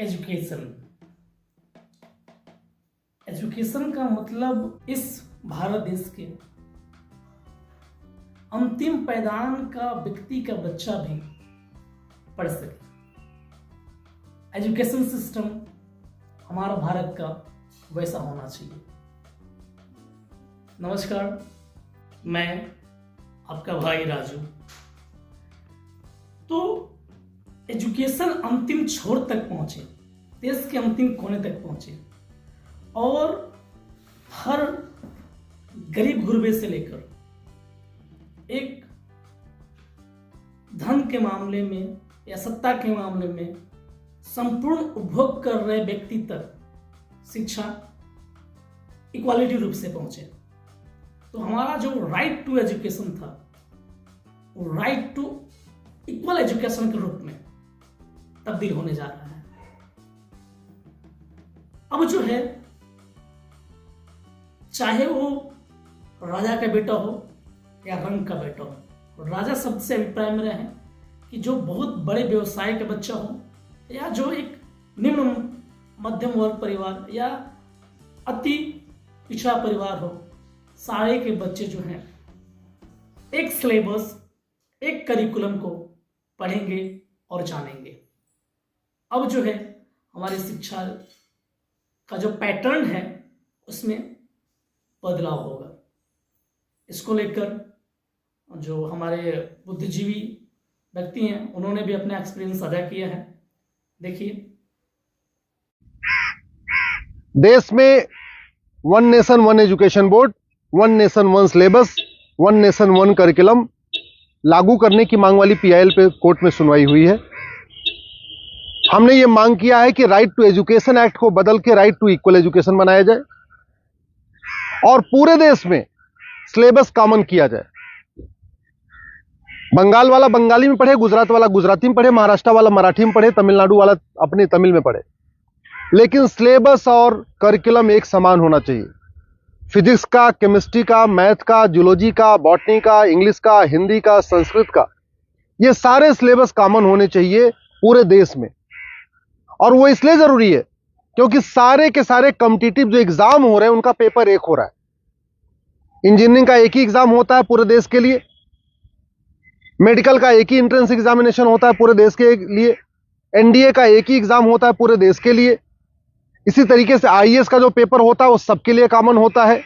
Education. Education का मतलब इस भारत देश के अंतिम पायदान का व्यक्ति का बच्चा भी पढ़ सके। एजुकेशन सिस्टम हमारा भारत का वैसा होना चाहिए। नमस्कार, मैं आपका भाई राजू। तो एजुकेशन अंतिम छोर तक पहुंचे, देश के अंतिम कोने तक पहुंचे और हर गरीब गुरबे से लेकर एक धन के मामले में या सत्ता के मामले में संपूर्ण उपभोग कर रहे व्यक्ति तक शिक्षा इक्वालिटी रूप से पहुंचे। तो हमारा जो राइट टू एजुकेशन था वो राइट टू इक्वल एजुकेशन के रूप में तब्दील होने जा रहा है। अब जो है, चाहे वो राजा का बेटा हो या रंग का बेटा हो, राजा शब्द से अभिप्राय में रहे कि जो बहुत बड़े व्यवसाय का बच्चा हो या जो एक निम्न मध्यम वर्ग परिवार या अति पिछड़ा परिवार हो, सारे के बच्चे जो हैं एक सिलेबस, एक करिकुलम को पढ़ेंगे और जानेंगे। अब जो है हमारी शिक्षा का जो पैटर्न है उसमें बदलाव होगा। इसको लेकर जो हमारे बुद्धिजीवी व्यक्ति हैं उन्होंने भी अपना एक्सपीरियंस साझा किया है। देखिए, देश में one nation one education board, one nation one syllabus, one nation one curriculum लागू करने की मांग वाली पीआईएल पे कोर्ट में सुनवाई हुई है। हमने ये मांग किया है कि राइट टू एजुकेशन एक्ट को बदल के राइट टू इक्वल एजुकेशन बनाया जाए और पूरे देश में सिलेबस कॉमन किया जाए। बंगाल वाला बंगाली में पढ़े, गुजरात वाला गुजराती में पढ़े, महाराष्ट्र वाला मराठी में पढ़े, तमिलनाडु वाला अपने तमिल में पढ़े, लेकिन सिलेबस और करिकुलम एक समान होना चाहिए। फिजिक्स का, केमिस्ट्री का, मैथ का, जूलॉजी का, बॉटनी का, इंग्लिश का, हिंदी का, संस्कृत का, ये सारे सिलेबस कॉमन होने चाहिए पूरे देश में। और वो इसलिए जरूरी है क्योंकि सारे के सारे कॉम्पिटिटिव जो एग्जाम हो रहे हैं उनका पेपर एक हो रहा है। इंजीनियरिंग का एक ही एग्जाम होता है पूरे देश के लिए, मेडिकल का एक ही एंट्रेंस एग्जामिनेशन होता है पूरे देश के लिए, एनडीए का एक ही एग्जाम होता है पूरे देश के लिए। इसी तरीके से आईएएस का जो पेपर होता है वो सबके लिए कॉमन होता है,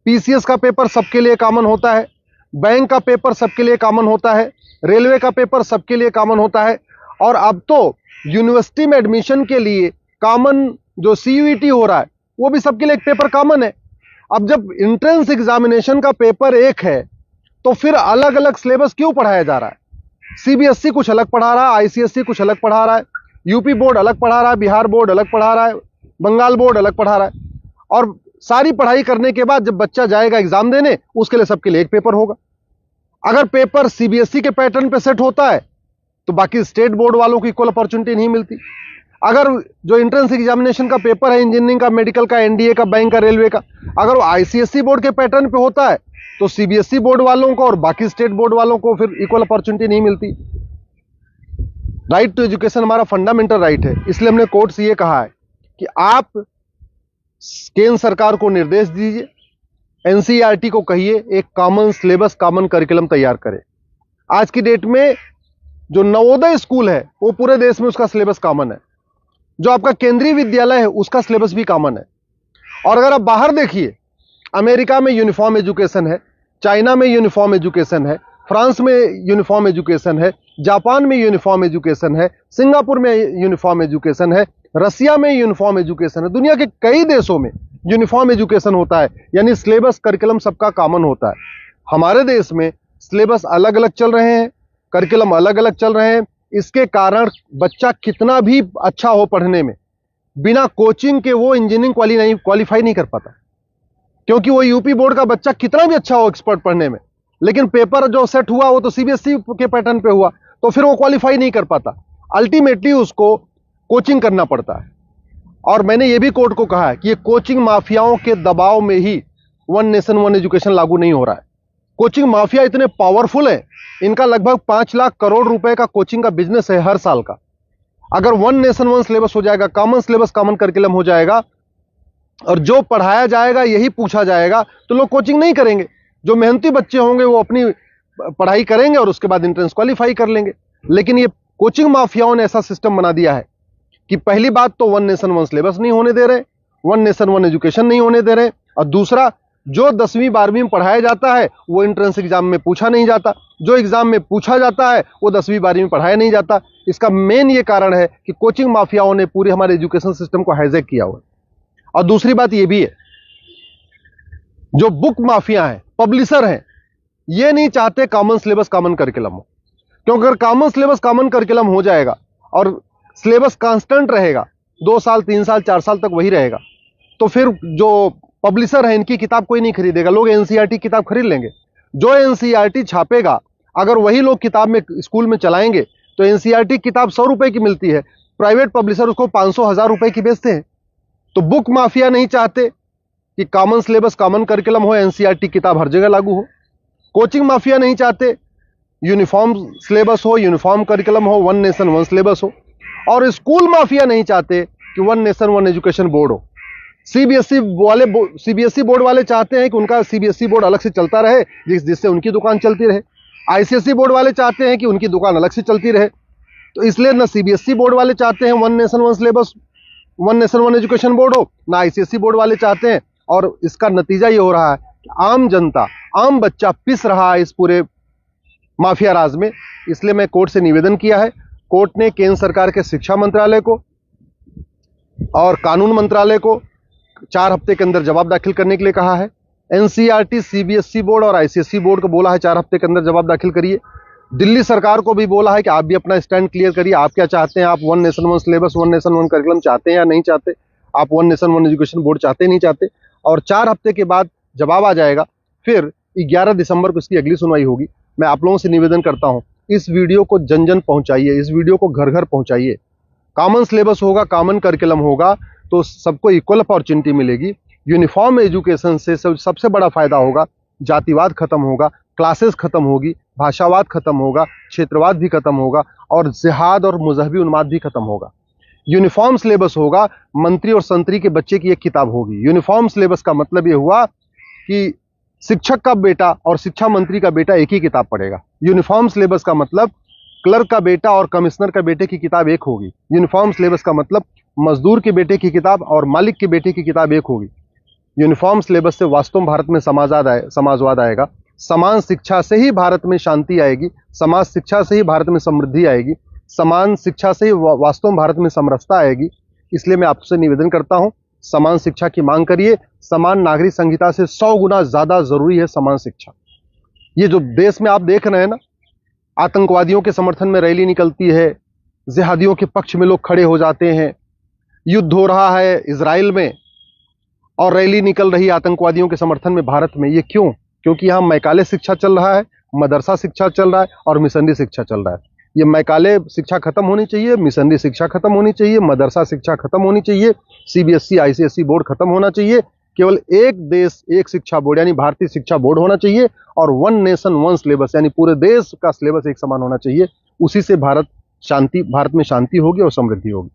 पीसीएस का पेपर सबके लिए कॉमन होता है, बैंक का पेपर सबके लिए कॉमन होता है, रेलवे का पेपर सबके लिए कॉमन होता है। और अब तो यूनिवर्सिटी में एडमिशन के लिए कॉमन जो सीयूईटी हो रहा है वो भी सबके लिए एक पेपर कॉमन है। अब जब एंट्रेंस एग्जामिनेशन का पेपर एक है तो फिर अलग अलग सिलेबस क्यों पढ़ाया जा रहा है? सीबीएसई कुछ अलग पढ़ा रहा है, आईसीएसई कुछ अलग पढ़ा रहा है, यूपी बोर्ड अलग पढ़ा रहा है, बिहार बोर्ड अलग पढ़ा रहा है, बंगाल बोर्ड अलग पढ़ा रहा है। और सारी पढ़ाई करने के बाद जब बच्चा जाएगा एग्जाम देने, उसके लिए सबके लिए एक पेपर होगा। अगर पेपर सीबीएसई के पैटर्न पे सेट होता है तो बाकी स्टेट बोर्ड वालों को इक्वल अपॉर्चुनिटी नहीं मिलती। अगर जो एंट्रेंस एग्जामिनेशन का पेपर है इंजीनियरिंग का, मेडिकल का, एनडीए का, बैंक का, रेलवे का, अगर वो आईसीएसई बोर्ड के पैटर्न पे होता है तो सीबीएसई बोर्ड वालों को और बाकी स्टेट बोर्ड वालों को फिर इक्वल अपॉर्चुनिटी नहीं मिलती। राइट टू एजुकेशन हमारा फंडामेंटल राइट है, इसलिए हमने कोर्ट से ये कहा है कि आप केंद्र सरकार को निर्देश दीजिए, एनसीईआरटी को कहिए एक कॉमन सिलेबस, कॉमन करिकुलम तैयार करे। आज की डेट में जो नवोदय स्कूल है वो पूरे देश में उसका सिलेबस कॉमन है, जो आपका केंद्रीय विद्यालय है उसका सिलेबस भी कॉमन है। और अगर आप बाहर देखिए, अमेरिका में यूनिफॉर्म एजुकेशन है, चाइना में यूनिफॉर्म एजुकेशन है, फ्रांस में यूनिफॉर्म एजुकेशन है, जापान में यूनिफॉर्म एजुकेशन है, सिंगापुर में यूनिफॉर्म एजुकेशन है, रसिया में यूनिफॉर्म एजुकेशन है, दुनिया के कई देशों में यूनिफॉर्म एजुकेशन होता है, यानी सिलेबस करिकुलम सबका कॉमन होता है। हमारे देश में सिलेबस अलग अलग चल रहे हैं, करिकुलम अलग अलग चल रहे हैं। इसके कारण बच्चा कितना भी अच्छा हो पढ़ने में, बिना कोचिंग के वो इंजीनियरिंग क्वालिफाई नहीं कर पाता, क्योंकि वो यूपी बोर्ड का बच्चा कितना भी अच्छा हो एक्सपर्ट पढ़ने में, लेकिन पेपर जो सेट हुआ वो तो सीबीएसई के पैटर्न पे हुआ, तो फिर वो क्वालिफाई नहीं कर पाता। अल्टीमेटली उसको कोचिंग करना पड़ता है। और मैंने ये भी कोर्ट को कहा है कि ये कोचिंग माफियाओं के दबाव में ही वन नेशन वन एजुकेशन लागू नहीं हो रहा है। कोचिंग माफिया इतने पावरफुल है, इनका लगभग 5 लाख करोड़ रुपए का कोचिंग का बिजनेस है हर साल का। अगर वन नेशन वन सिलेबस हो जाएगा, कॉमन सिलेबस कॉमन करिकुलम हो जाएगा और जो पढ़ाया जाएगा यही पूछा जाएगा, तो लोग कोचिंग नहीं करेंगे। जो मेहनती बच्चे होंगे वो अपनी पढ़ाई करेंगे और उसके बाद एंट्रेंस क्वालिफाई कर लेंगे। लेकिन ये कोचिंग माफियाओं ने ऐसा सिस्टम बना दिया है कि पहली बात तो वन नेशन वन सिलेबस नहीं होने दे रहे, वन नेशन वन एजुकेशन नहीं होने दे रहे, और दूसरा जो 10वीं 12वीं में पढ़ाया जाता है वो एंट्रेंस एग्जाम में पूछा नहीं जाता, जो एग्जाम में पूछा जाता है वो 10वीं 12वीं में पढ़ाया नहीं जाता। इसका मेन ये कारण है कि कोचिंग माफियाओं ने पूरे हमारे एजुकेशन सिस्टम को हाईजैक किया हुआ है। और दूसरी बात ये भी है, जो बुक माफिया हैं, पब्लिशर हैं, ये नहीं चाहते कॉमन सिलेबस कॉमन करिकुलम हो, क्योंकि अगर कॉमन सिलेबस कॉमन करिकुलम हो जाएगा और सिलेबस कांस्टेंट रहेगा, 2 साल 3 साल 4 साल तक वही रहेगा, तो फिर जो पब्लिशर है इनकी किताब कोई नहीं खरीदेगा, लोग एनसीईआरटी किताब खरीद लेंगे। जो एनसीईआरटी छापेगा अगर वही लोग किताब में स्कूल में चलाएंगे तो एनसीईआरटी किताब 100 रुपए की मिलती है, प्राइवेट पब्लिशर उसको 500-1000 रुपए की बेचते हैं। तो बुक माफिया नहीं चाहते कि कॉमन सिलेबस कॉमन करिकुलम हो, एनसीईआरटी किताब हर जगह लागू हो। कोचिंग माफिया नहीं चाहते यूनिफॉर्म सिलेबस हो, यूनिफॉर्म करिकुलम हो, वन नेशन वन सिलेबस हो। और स्कूल माफिया नहीं चाहते कि one nation one education board हो। सीबीएसई बोर्ड वाले चाहते हैं कि उनका सीबीएसई बोर्ड अलग से चलता रहे, जिससे उनकी दुकान चलती रहे। आईसीएसई बोर्ड वाले चाहते हैं कि उनकी दुकान अलग से चलती रहे। तो इसलिए ना सीबीएसई बोर्ड वाले चाहते हैं one nation one syllabus, one nation one education board हो, ना आईसीएसई बोर्ड वाले चाहते हैं। और इसका नतीजा ये हो रहा है कि आम जनता, आम बच्चा पिस रहा है इस पूरे माफिया राज में। इसलिए मैं कोर्ट से निवेदन किया है। कोर्ट ने केंद्र सरकार के शिक्षा मंत्रालय को और कानून मंत्रालय को 4 हफ्ते के अंदर जवाब दाखिल करने के लिए कहा है। एनसीईआरटी, सीबीएसई बोर्ड और आईसीएसई बोर्ड को बोला है 4 हफ्ते के अंदर जवाब दाखिल करिए। दिल्ली सरकार को भी बोला है कि आप भी अपना स्टैंड क्लियर करिए, आप क्या चाहते हैं, आप one nation one syllabus, one nation one curriculum चाहते हैं या नहीं चाहते, आप one nation one education board चाहते नहीं चाहते। और 4 हफ्ते के बाद जवाब आ जाएगा, फिर 11 दिसंबर को इसकी अगली सुनवाई होगी। मैं आप लोगों से निवेदन करता हूं, इस वीडियो को जन जन पहुंचाइए, इस वीडियो को घर घर पहुंचाइए। कॉमन सिलेबस होगा, कॉमन करिकुलम होगा तो सबको इक्वल अपॉर्चुनिटी मिलेगी। यूनिफॉर्म एजुकेशन से सबसे बड़ा फायदा होगा, जातिवाद खत्म होगा, क्लासेस खत्म होगी, भाषावाद खत्म होगा, क्षेत्रवाद भी खत्म होगा और जिहाद और मजहबी उन्माद भी खत्म होगा। यूनिफॉर्म सिलेबस होगा, मंत्री और संतरी के बच्चे की एक किताब होगी। यूनिफॉर्म सिलेबस का मतलब यह हुआ कि शिक्षक का बेटा और शिक्षा मंत्री का बेटा एक ही किताब पढ़ेगा। यूनिफॉर्म सिलेबस का मतलब क्लर्क का बेटा और कमिश्नर का बेटे की किताब एक होगी। यूनिफॉर्म सिलेबस का मतलब मजदूर के बेटे की किताब और मालिक के बेटे की किताब एक होगी। यूनिफॉर्म सिलेबस से वास्तव में भारत में समाजवाद आएगा। समान शिक्षा से ही भारत में शांति आएगी, समाज शिक्षा से ही भारत में समृद्धि आएगी, समान शिक्षा से ही वास्तव में भारत में समरसता आएगी। इसलिए मैं आपसे निवेदन करता हूं, समान शिक्षा की मांग करिए। समान नागरिक संहिता से 100 गुना ज्यादा जरूरी है समान शिक्षा। ये जो देश में आप देख रहे हैं ना, आतंकवादियों के समर्थन में रैली निकलती है, जिहादियों के पक्ष में लोग खड़े हो जाते हैं, युद्ध हो रहा है इजराइल में और रैली निकल रही है आतंकवादियों के समर्थन में भारत में। ये क्यों? क्योंकि यहाँ मैकाले शिक्षा चल रहा है, मदरसा शिक्षा चल रहा है और मिशनरी शिक्षा चल रहा है। ये मैकाले शिक्षा खत्म होनी चाहिए, मिशनरी शिक्षा खत्म होनी चाहिए, मदरसा शिक्षा खत्म होनी चाहिए, सीबीएसई आईसीएसई बोर्ड खत्म होना चाहिए। केवल एक देश एक शिक्षा बोर्ड यानी भारतीय शिक्षा बोर्ड होना चाहिए और वन नेशन वन सिलेबस यानी पूरे देश का सिलेबस एक समान होना चाहिए। उसी से भारत में शांति होगी और समृद्धि होगी।